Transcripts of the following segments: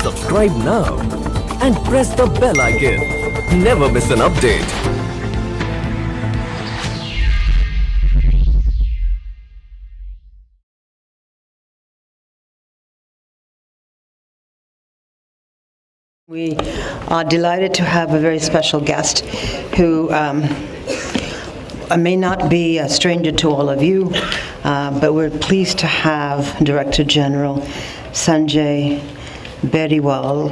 Subscribe now and press the bell icon. Never miss an update. We are delighted to have a very special guest who may not be a stranger to all of you, but we're pleased to have Director General Sanjay Beriwal,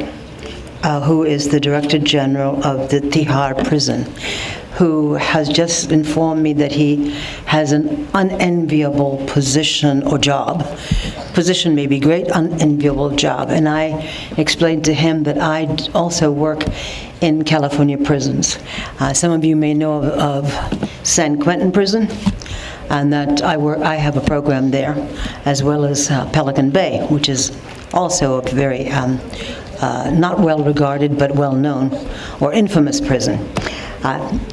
who is the Director General of the Tihar prison, who has just informed me that he has an unenviable position or job. Position may be great, unenviable job. And I explained to him that I also work in California prisons. Some of you may know of San Quentin Prison, and that I have a program there, as well as Pelican Bay, which is also a very not well regarded but well known or infamous prison.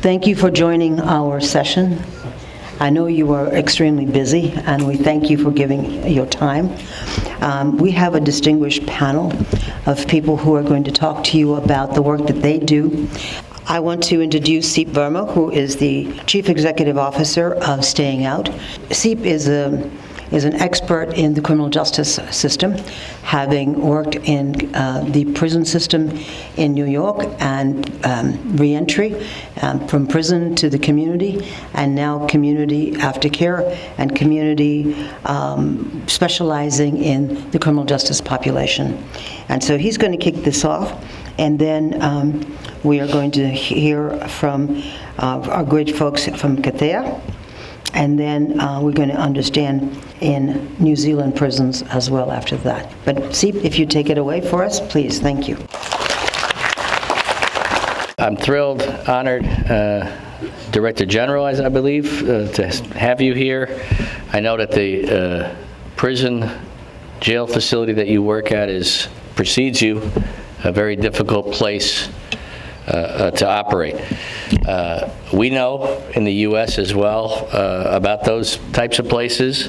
Thank you for joining our session. I know you are extremely busy, and we thank you for giving your time. We have a distinguished panel of people who are going to talk to you about the work that they do. I want to introduce Seep Varma, who is the Chief Executive Officer of Staying Out. Seep is an expert in the criminal justice system, having worked in the prison system in New York and reentry from prison to the community, and now community aftercare and community specializing in the criminal justice population. And so he's going to kick this off, and then we are going to hear from our great folks from Katea. And then we're going to understand in New Zealand prisons as well after that. But Seep, if you take it away for us, please. Thank you. I'm thrilled, honored, Director General, as I believe, to have you here. I know that the prison jail facility that you work at precedes you, a very difficult place to operate. We know in the U.S. as well about those types of places,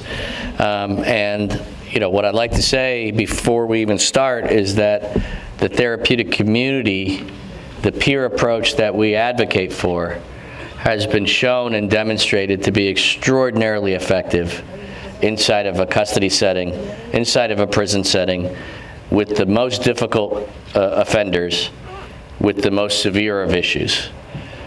and what I'd like to say before we even start is that the therapeutic community, the peer approach that we advocate for, has been shown and demonstrated to be extraordinarily effective inside of a custody setting, inside of a prison setting, with the most difficult offenders, with the most severe of issues.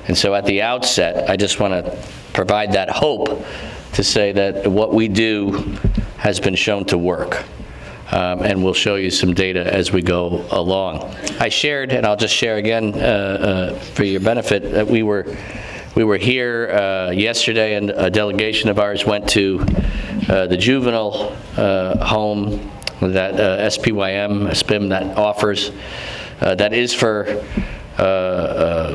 And so at the outset, I just want to provide that hope to say that what we do has been shown to work. And we'll show you some data as we go along. I shared, and I'll just share again for your benefit, that we were here yesterday, and a delegation of ours went to the juvenile home that SPYM that offers. That is for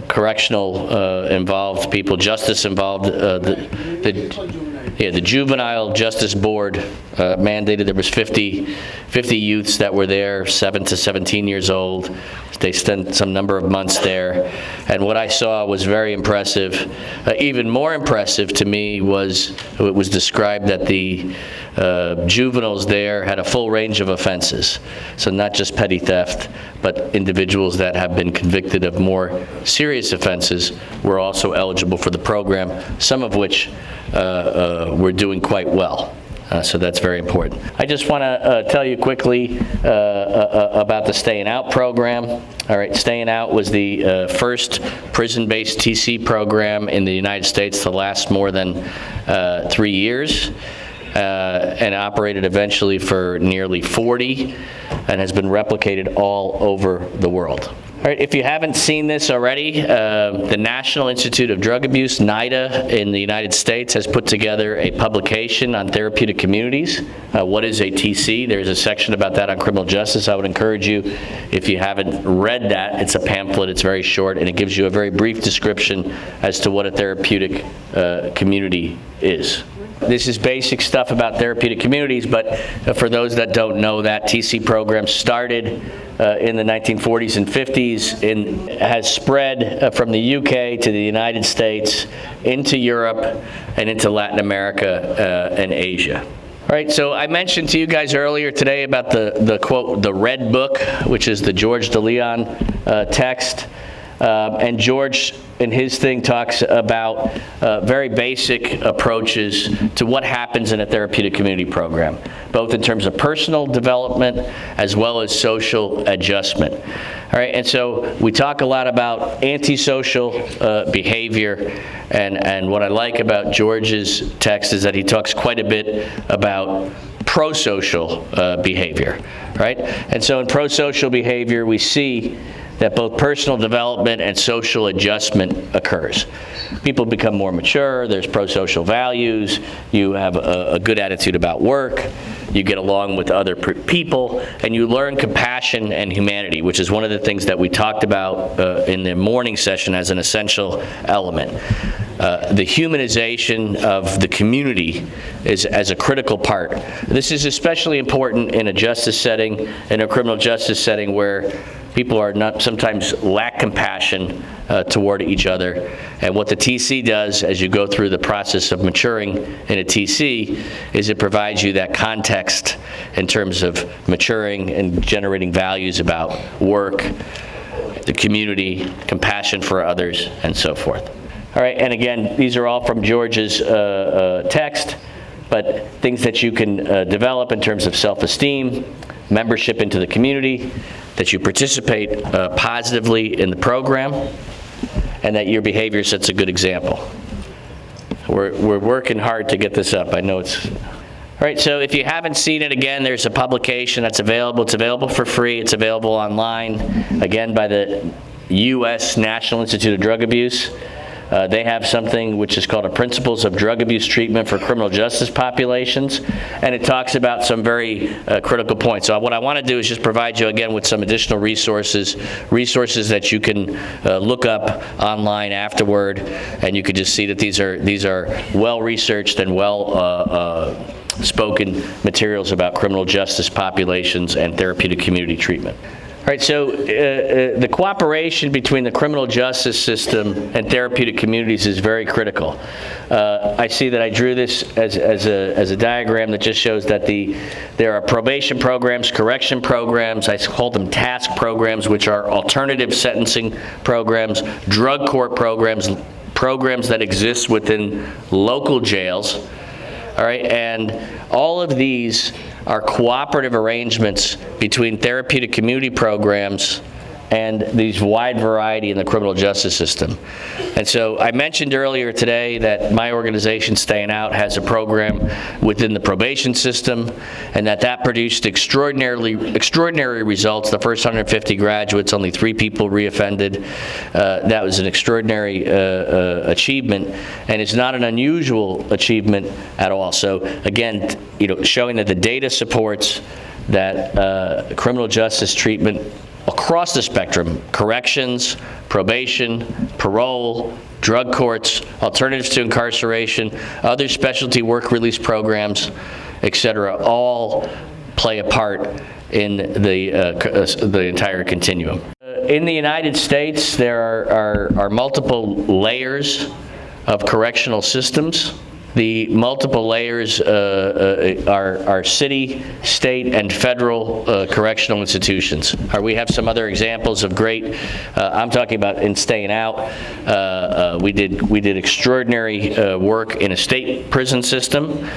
correctional involved people, justice involved. The Juvenile Justice Board mandated there was 50 youths that were there, 7 to 17 years old. They spent some number of months there, and what I saw was very impressive. Even more impressive to me was it was described that the juveniles there had a full range of offenses. So not just petty theft, but individuals that have been convicted of more serious offenses were also eligible for the program, some of which were doing quite well. So that's very important. I just want to tell you quickly about the Staying Out program. All right, Staying Out was the first prison-based TC program in the United States to last more than 3 years. And operated eventually for nearly 40, and has been replicated all over the world. All right, if you haven't seen this already, the National Institute of Drug Abuse, NIDA, in the United States has put together a publication on therapeutic communities. What is a TC? There's a section about that on criminal justice. I would encourage you, if you haven't read that, it's a pamphlet, it's very short, and it gives you a very brief description as to what a therapeutic community is. This is basic stuff about therapeutic communities, but for those that don't know, that TC program started in the 1940s and 50s and has spread from the UK to the United States, into Europe, and into Latin America and Asia. All right, so I mentioned to you guys earlier today about the quote, the Red Book, which is the George DeLeon text. And George, in his thing, talks about very basic approaches to what happens in a therapeutic community program, both in terms of personal development as well as social adjustment. All right, and so we talk a lot about antisocial behavior, and what I like about George's text is that he talks quite a bit about pro-social behavior, right? And so in pro-social behavior, we see that both personal development and social adjustment occurs. People become more mature, there's pro-social values, you have a good attitude about work, you get along with other people, and you learn compassion and humanity, which is one of the things that we talked about in the morning session as an essential element. The humanization of the community is as a critical part. This is especially important in a justice setting, in a criminal justice setting, where people are not sometimes lack compassion toward each other. And what the TC does as you go through the process of maturing in a TC is it provides you that context in terms of maturing and generating values about work, the community, compassion for others, and so forth. All right, and again, these are all from George's text, but things that you can develop in terms of self-esteem, membership into the community, that you participate positively in the program, and that your behavior sets a good example. We're working hard to get this up. I know it's... All right, so if you haven't seen it, again, there's a publication that's available. It's available for free. It's available online, again, by the U.S. National Institute of Drug Abuse. They have something which is called a Principles of Drug Abuse Treatment for Criminal Justice Populations, and it talks about some very critical points. So what I want to do is just provide you again with some additional resources that you can look up online afterward, and you can just see that these are well-researched and spoken materials about criminal justice populations and therapeutic community treatment. All right, so the cooperation between the criminal justice system and therapeutic communities is very critical. I see that I drew this as a diagram that just shows that there are probation programs, correction programs, I call them task programs, which are alternative sentencing programs, drug court programs that exist within local jails. All right, and all of these are cooperative arrangements between therapeutic community programs and these wide variety in the criminal justice system. And so I mentioned earlier today that my organization, Staying Out, has a program within the probation system, and that produced extraordinary results. The first 150 graduates, only 3 people reoffended. That was an extraordinary achievement, and it's not an unusual achievement at all. So again, showing that the data supports that criminal justice treatment across the spectrum, corrections, probation, parole, drug courts, alternatives to incarceration, other specialty work release programs, etc., all play a part in the entire continuum. In the United States, there are multiple layers of correctional systems. The multiple layers are city, state, and federal correctional institutions. We have some other examples of great, I'm talking about in Staying Out, we did extraordinary work in a state prison system.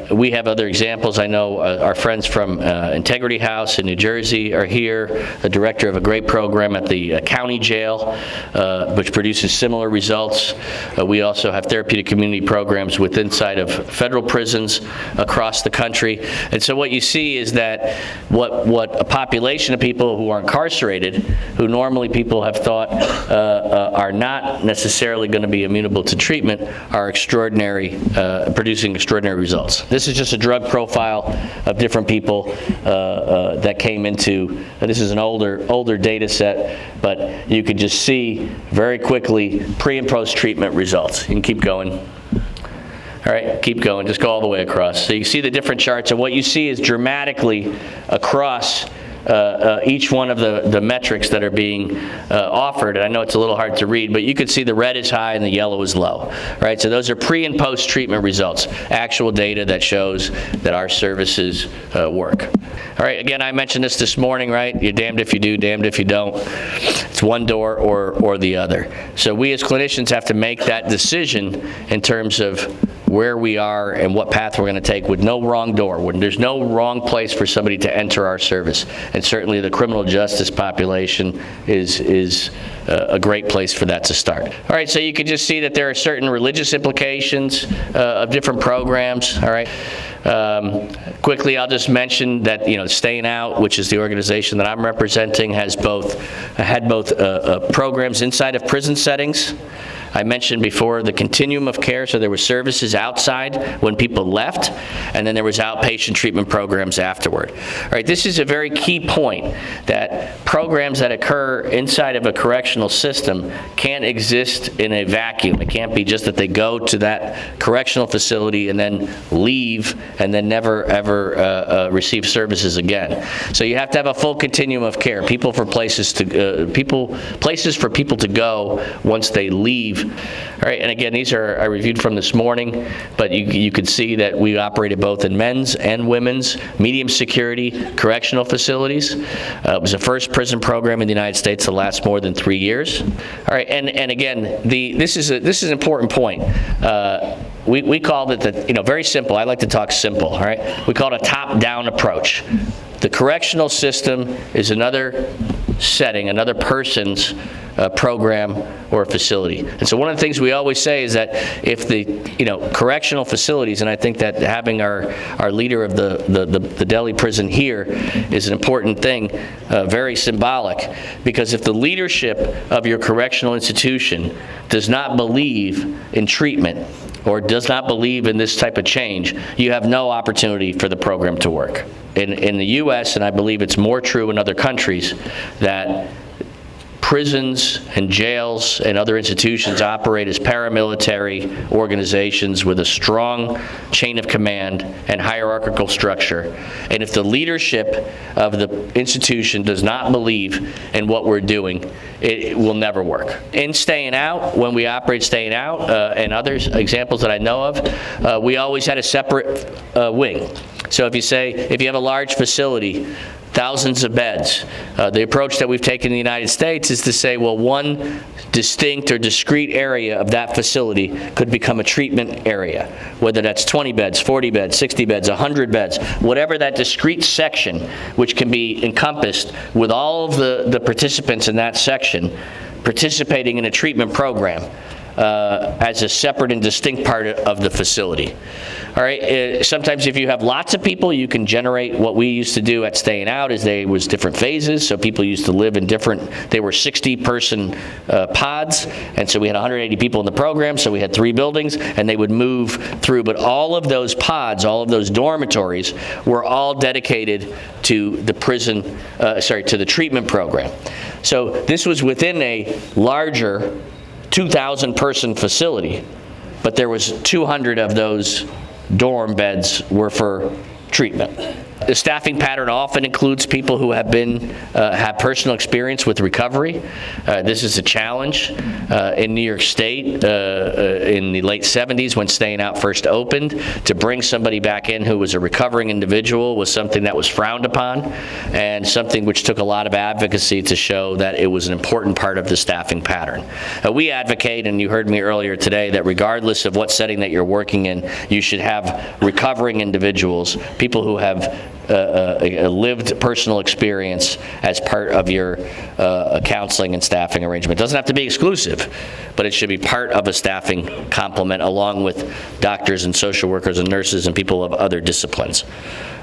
We have other examples. I know our friends from Integrity House in New Jersey are here, the director of a great program at the county jail, which produces similar results. We also have therapeutic community programs inside of federal prisons across the country. And so what you see is that what a population of people who are incarcerated, who normally people have thought are not necessarily going to be amenable to treatment, are producing extraordinary results. This is just a drug profile of different people that came into, this is an older data set, but you could just see very quickly pre and post treatment results. You can keep going. All right, keep going, just go all the way across. So you see the different charts, and what you see is dramatically across each one of the metrics that are being offered. And I know it's a little hard to read, but you can see the red is high and the yellow is low, right? So those are pre and post treatment results, actual data that shows that our services work. All right, again, I mentioned this morning, right? You're damned if you do, damned if you don't. It's one door or the other. So we as clinicians have to make that decision in terms of where we are and what path we're going to take, with no wrong door. When there's no wrong place for somebody to enter our service. And certainly the criminal justice population is a great place for that to start. All right, so you can just see that there are certain religious implications of different programs. All right. Quickly, I'll just mention that, Staying Out, which is the organization that I'm representing, had both programs inside of prison settings. I mentioned before the continuum of care, so there were services outside when people left, and then there was outpatient treatment programs afterward. All right, this is a very key point, that programs that occur inside of a correctional system can't exist in a vacuum. It can't be just that they go to that correctional facility and then leave and then never ever receive services again. So you have to have a full continuum of care, places for people to go once they leave. All right, and again, these I reviewed from this morning, but you could see that we operated both in men's and women's medium security correctional facilities. It was the first prison program in the United States to last more than 3 years. All right, and again, this is an important point. We called it very simple. I like to talk simple. All right, we call it a top-down approach. The correctional system is another setting, another person's program or facility. And so one of the things we always say is that if the correctional facilities, and I think that having our leader of the Delhi prison here is an important thing, very symbolic, because if the leadership of your correctional institution does not believe in treatment or does not believe in this type of change, you have no opportunity for the program to work. In the U.S., and I believe it's more true in other countries, that prisons and jails and other institutions operate as paramilitary organizations with a strong chain of command and hierarchical structure. And if the leadership of the institution does not believe in what we're doing, it will never work. In Staying Out, when we operate Staying Out, and other examples that I know of, we always had a separate wing. So if you have a large facility, thousands of beds, the approach that we've taken in the United States is to say, well, one distinct or discrete area of that facility could become a treatment area, whether that's 20 beds, 40 beds, 60 beds, 100 beds, whatever that discrete section, which can be encompassed with all of the participants in that section participating in a treatment program as a separate and distinct part of the facility. All right, sometimes if you have lots of people, you can generate what we used to do at Staying Out is there was different phases, so people used to live in they were 60-person pods, and so we had 180 people in the program, so we had 3 buildings, and they would move through, but all of those pods, all of those dormitories were all dedicated to the to the treatment program. So this was within a larger 2,000-person facility, but there was 200 of those dorm beds were for treatment. The staffing pattern often includes people who have personal experience with recovery. This is a challenge. In New York State, in the late 70s when Staying Out first opened, to bring somebody back in who was a recovering individual was something that was frowned upon, and something which took a lot of advocacy to show that it was an important part of the staffing pattern. We advocate, and you heard me earlier today, that regardless of what setting that you're working in, you should have recovering individuals, people who have a lived personal experience as part of your counseling and staffing arrangement. It doesn't have to be exclusive, but it should be part of a staffing complement along with doctors and social workers and nurses and people of other disciplines.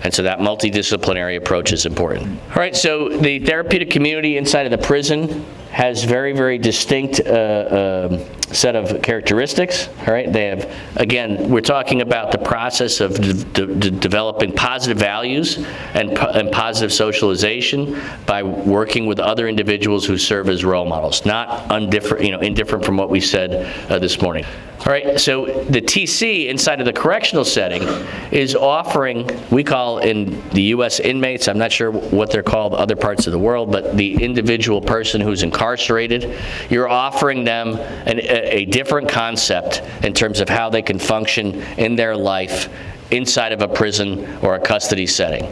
And so that multidisciplinary approach is important. All right, so the therapeutic community inside of the prison has very, very distinct set of characteristics. All right, they have, again, we're talking about the process of developing positive values and positive socialization by working with other individuals who serve as role models, not indifferent from what we said this morning. All right, so the TC inside of the correctional setting is offering, we call in the U.S. inmates, I'm not sure what they're called other parts of the world, but the individual person who's incarcerated, you're offering them a different concept in terms of how they can function in their life inside of a prison or a custody setting.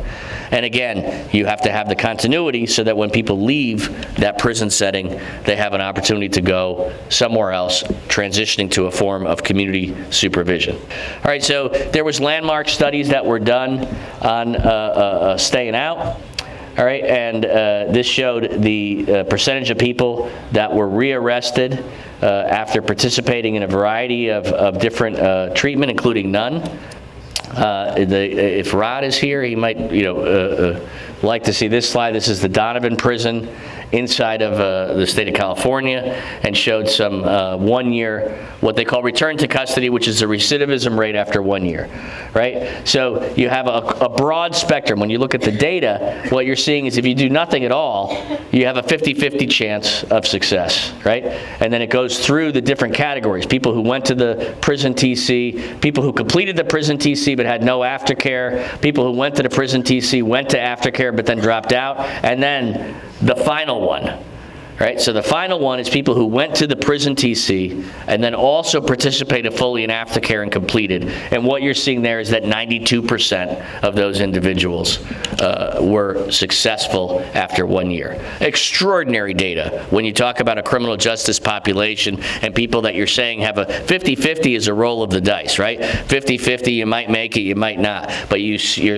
And again, you have to have the continuity so that when people leave that prison setting, they have an opportunity to go somewhere else, transitioning to a form of community supervision. All right, so there was landmark studies that were done on staying out. All right, and this showed the percentage of people that were rearrested after participating in a variety of different treatment, including none. If Rod is here, he might, like to see this slide. This is the Donovan prison inside of the state of California, and showed some 1 year, what they call return to custody, which is the recidivism rate after 1 year, right? So you have a broad spectrum. When you look at the data, what you're seeing is if you do nothing at all, you have a 50-50 chance of success, right? And then it goes through the different categories. People who went to the prison TC, people who completed the prison TC but had no aftercare, people who went to the prison TC, went to aftercare but then dropped out, and then the final one, right? So the final one is people who went to the prison TC and then also participated fully in aftercare and completed. And what you're seeing there is that 92% of those individuals were successful after 1 year. Extraordinary data. When you talk about a criminal justice population and people that you're saying have a 50-50 is a roll of the dice, right? 50-50, you might make it, you might not. But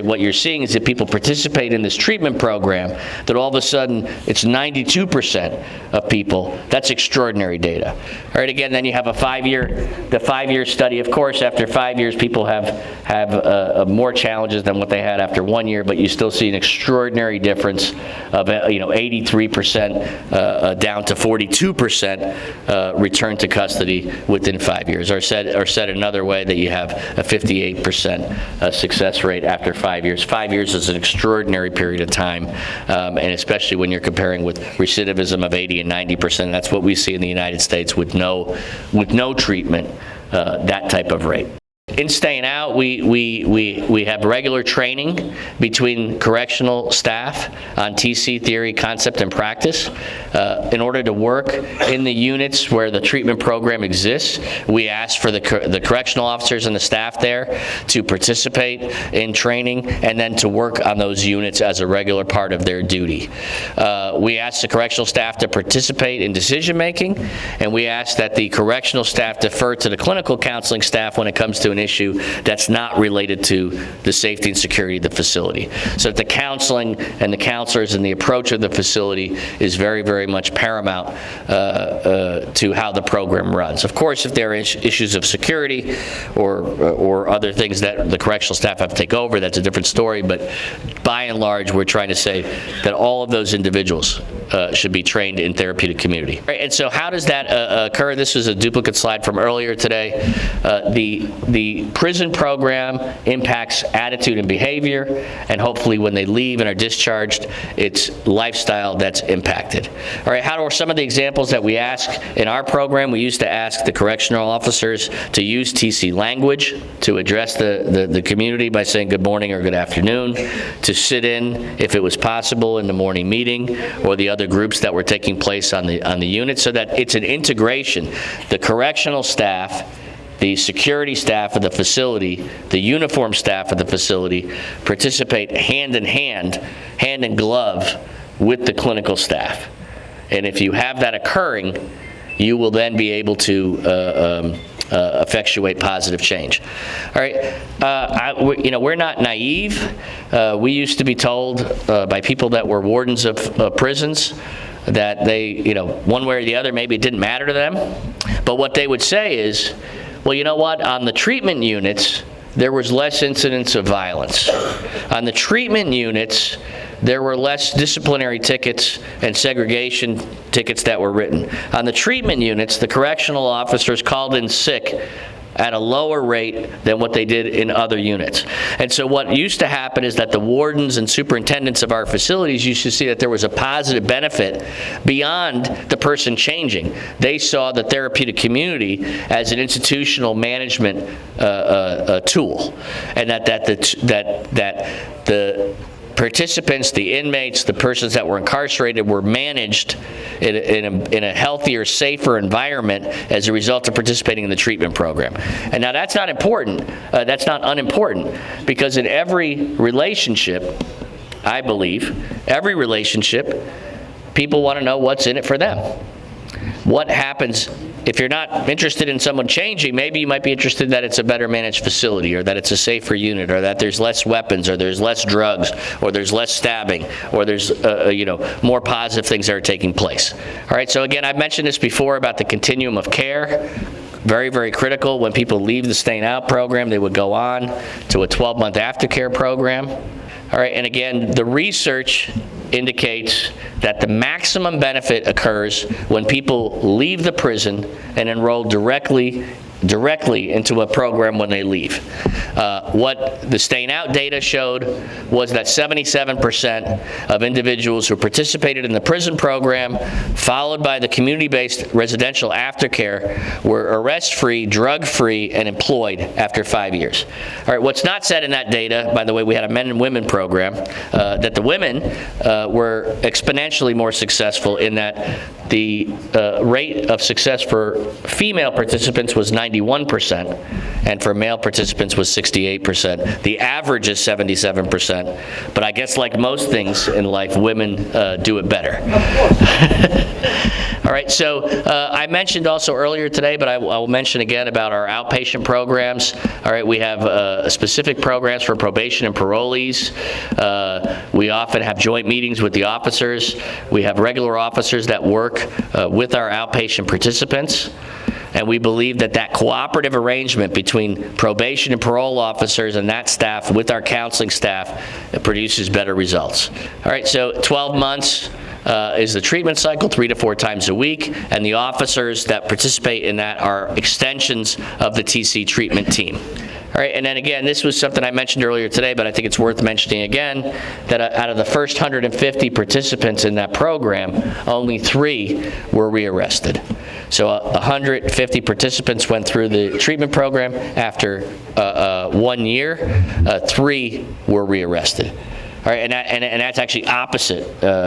what you're seeing is that people participate in this treatment program, that all of a sudden it's 92% of people. That's extraordinary data. All right, again, then you have the 5-year study. Of course, after 5 years, people have more challenges than what they had after 1 year, but you still see an extraordinary difference of 83% down to 42% return to custody within 5 years. Or said another way, that you have a 58% success rate after 5 years. 5 years is an extraordinary period of time, and especially when you're comparing with recidivism of 80 and 90%. That's what we see in the United States with no treatment, that type of rate. In staying out, we have regular training between correctional staff on TC theory, concept, and practice. In order to work in the units where the treatment program exists, we ask for the correctional officers and the staff there to participate in training and then to work on those units as a regular part of their duty. We ask the correctional staff to participate in decision-making, and we ask that the correctional staff defer to the clinical counseling staff when it comes to an issue that's not related to the safety and security of the facility. So that the counseling and the counselors and the approach of the facility is very, very much paramount to how the program runs. Of course, if there are issues of security or other things that the correctional staff have to take over, that's a different story, but by and large, we're trying to say that all of those individuals should be trained in therapeutic community. Right, and so how does that occur? This is a duplicate slide from earlier today. The prison program impacts attitude and behavior, and hopefully when they leave and are discharged, it's lifestyle that's impacted. All right, how are some of the examples that we ask in our program? We used to ask the correctional officers to use TC language to address the community by saying good morning or good afternoon, to sit in, if it was possible, in the morning meeting or the other groups that were taking place on the unit, so that it's an integration. The correctional staff, the security staff of the facility, the uniform staff of the facility participate hand in hand, hand in glove with the clinical staff. And if you have that occurring, you will then be able to effectuate positive change. All right, we're not naive. We used to be told by people that were wardens of prisons that they, one way or the other, maybe it didn't matter to them. But what they would say is, well, you know what? On the treatment units, there was less incidents of violence. On the treatment units, there were less disciplinary tickets and segregation tickets that were written. On the treatment units, the correctional officers called in sick at a lower rate than what they did in other units. And so what used to happen is that the wardens and superintendents of our facilities used to see that there was a positive benefit beyond the person changing. They saw the therapeutic community as an institutional management tool, and that the participants, the inmates, the persons that were incarcerated were managed in a healthier, safer environment as a result of participating in the treatment program. And now that's not important, that's not unimportant, because in every relationship, I believe, every relationship, people want to know what's in it for them. What happens if you're not interested in someone changing? Maybe you might be interested that it's a better managed facility, or that it's a safer unit, or that there's less weapons, or there's less drugs, or there's less stabbing, or there's more positive things that are taking place. All right, so again, I've mentioned this before about the continuum of care. Very, very critical. When people leave the Staying Out program, they would go on to a 12-month aftercare program. All right, and again, the research indicates that the maximum benefit occurs when people leave the prison and enroll directly into a program when they leave. What the Staying Out data showed was that 77% of individuals who participated in the prison program, followed by the community-based residential aftercare, were arrest-free, drug-free, and employed after 5 years. All right, what's not said in that data, by the way, we had a men and women program, that the women were exponentially more successful in that the rate of success for female participants was 91%, and for male participants was 68%. The average is 77%, but I guess like most things in life, women do it better. All right, so I mentioned also earlier today, but I will mention again about our outpatient programs. All right, we have specific programs for probation and parolees. We often have joint meetings with the officers. We have regular officers that work with our outpatient participants. And we believe that that cooperative arrangement between probation and parole officers and that staff with our counseling staff produces better results. All right, so 12 months is the treatment cycle, 3 to 4 times a week, and the officers that participate in that are extensions of the TC treatment team. All right, and then again, this was something I mentioned earlier today, but I think it's worth mentioning again, that out of the first 150 participants in that program, only 3 were rearrested. So 150 participants went through the treatment program. After 1 year, 3 were rearrested. All right, and that's actually opposite.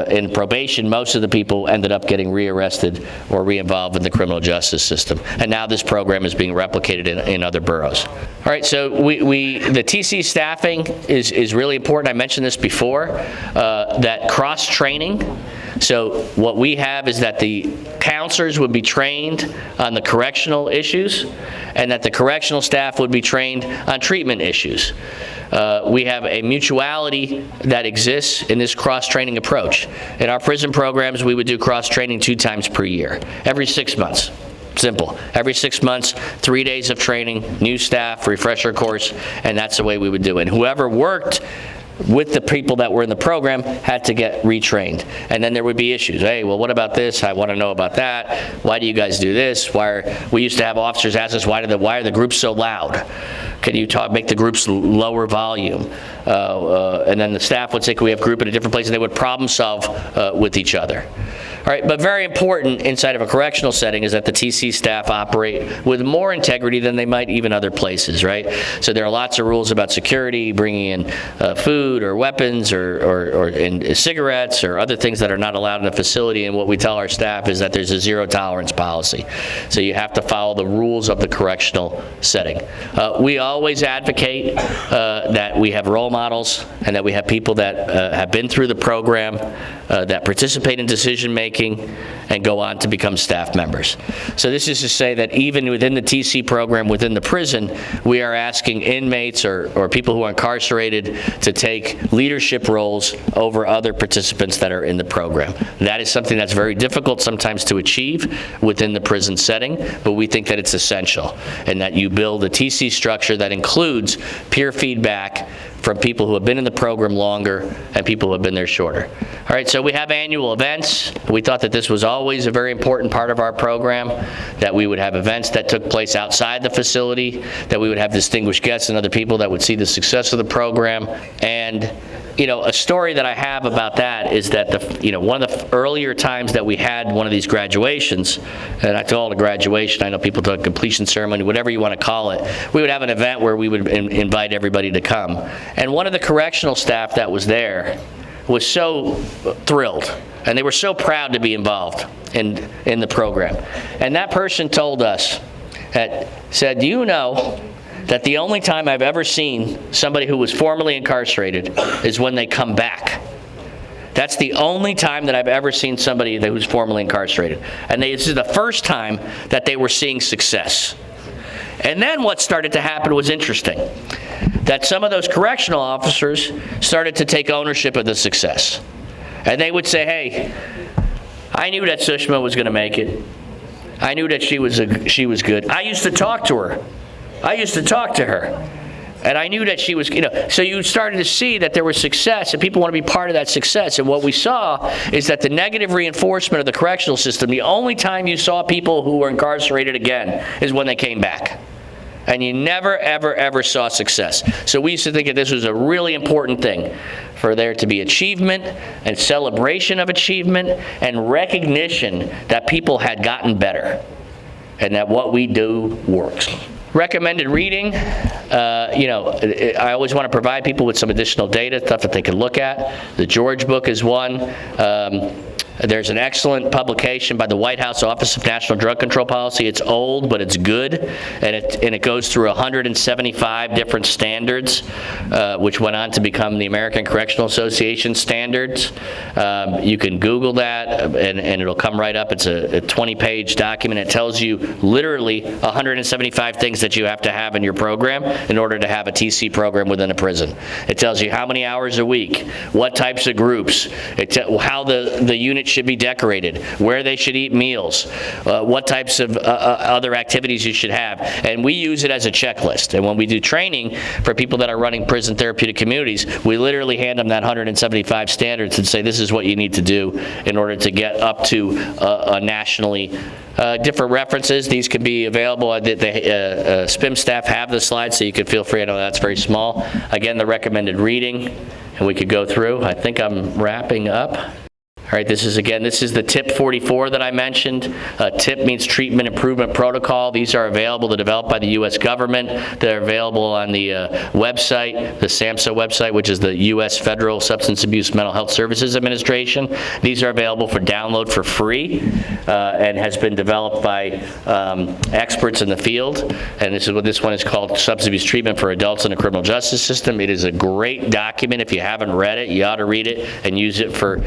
In probation, most of the people ended up getting rearrested or re-involved in the criminal justice system. And now this program is being replicated in other boroughs. All right, so the TC staffing is really important. I mentioned this before, that cross-training. So what we have is that the counselors would be trained on the correctional issues, and that the correctional staff would be trained on treatment issues. We have a mutuality that exists in this cross-training approach. In our prison programs, we would do cross-training 2 times per year, every 6 months. Simple. Every 6 months, 3 days of training, new staff, refresher course, and that's the way we would do it. And whoever worked with the people that were in the program had to get retrained. And then there would be issues. Hey, well, what about this? I want to know about that. Why do you guys do this? We used to have officers ask us, why are the groups so loud? Can you make the groups lower volume? And then the staff would say, can we have group in a different place? And they would problem solve with each other. All right, but very important inside of a correctional setting is that the TC staff operate with more integrity than they might even other places, right? So there are lots of rules about security, bringing in food or weapons or cigarettes or other things that are not allowed in a facility, and what we tell our staff is that there's a zero tolerance policy. So you have to follow the rules of the correctional setting. We always advocate that we have role models and that we have people that have been through the program, that participate in decision making, and go on to become staff members. So this is to say that even within the TC program, within the prison, we are asking inmates or people who are incarcerated to take leadership roles over other participants that are in the program. That is something that's very difficult sometimes to achieve within the prison setting, but we think that it's essential, and that you build a TC structure that includes peer feedback from people who have been in the program longer and people who have been there shorter. All right, so we have annual events. We thought that this was always a very important part of our program, that we would have events that took place outside the facility, that we would have distinguished guests and other people that would see the success of the program. And a story that I have about that is that one of the earlier times that we had one of these graduations, and I call it a graduation, I know people talk completion ceremony, whatever you want to call it, we would have an event where we would invite everybody to come. And one of the correctional staff that was there was so thrilled, and they were so proud to be involved in the program. And that person told us, said, do you know that the only time I've ever seen somebody who was formerly incarcerated is when they come back? That's the only time that I've ever seen somebody who's formerly incarcerated. And this is the first time that they were seeing success. And then what started to happen was interesting. That some of those correctional officers started to take ownership of the success. And they would say, hey, I knew that Sushma was going to make it. I knew that she was good. I used to talk to her. I used to talk to her, and I knew that she was, so you started to see that there was success, and people want to be part of that success. And what we saw is that the negative reinforcement of the correctional system, the only time you saw people who were incarcerated again is when they came back. And you never, ever, ever saw success. So we used to think that this was a really important thing, for there to be achievement and celebration of achievement and recognition that people had gotten better and that what we do works. Recommended reading, I always want to provide people with some additional data, stuff that they can look at. The George book is one. There's an excellent publication by the White House Office of National Drug Control Policy. It's old, but it's good, and it goes through 175 different standards, which went on to become the American Correctional Association standards. You can Google that, and it'll come right up. It's a 20-page document. It tells you literally 175 things that you have to have in your program in order to have a TC program within a prison. It tells you how many hours a week, what types of groups, how the unit should be decorated, where they should eat meals, what types of other activities you should have. And we use it as a checklist. And when we do training for people that are running prison therapeutic communities, we literally hand them that 175 standards and say, this is what you need to do in order to get up to a nationally different references. These can be available. The SPYM staff have the slides, so you can feel free. I know that's very small. Again, the recommended reading, and we could go through. I think I'm wrapping up. All right, this is the TIP 44 that I mentioned. TIP means Treatment Improvement Protocol. These are available, they're developed by the U.S. government. They're available on the website, the SAMHSA website, which is the U.S. Federal Substance Abuse Mental Health Services Administration. These are available for download for free and has been developed by experts in the field. And this one is called Substance Abuse Treatment for Adults in the Criminal Justice System. It is a great document. If you haven't read it, you ought to read it and use it for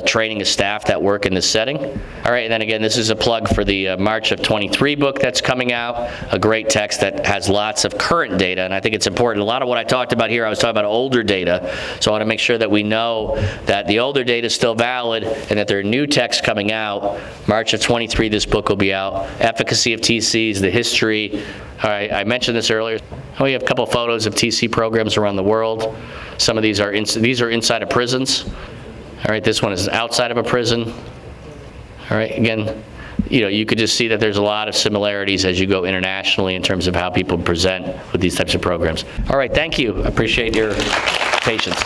training of staff that work in this setting. All right, and then again, this is a plug for the March of 23 book that's coming out, a great text that has lots of current data, and I think it's important. A lot of what I talked about here, I was talking about older data, so I want to make sure that we know that the older data is still valid and that there are new texts coming out. March of 23, this book will be out. Efficacy of TCs, the history. All right, I mentioned this earlier. We have a couple photos of TC programs around the world. Some of these are inside of prisons. All right, this one is outside of a prison. All right, again, you could just see that there's a lot of similarities as you go internationally in terms of how people present with these types of programs. All right, thank you. I appreciate your patience.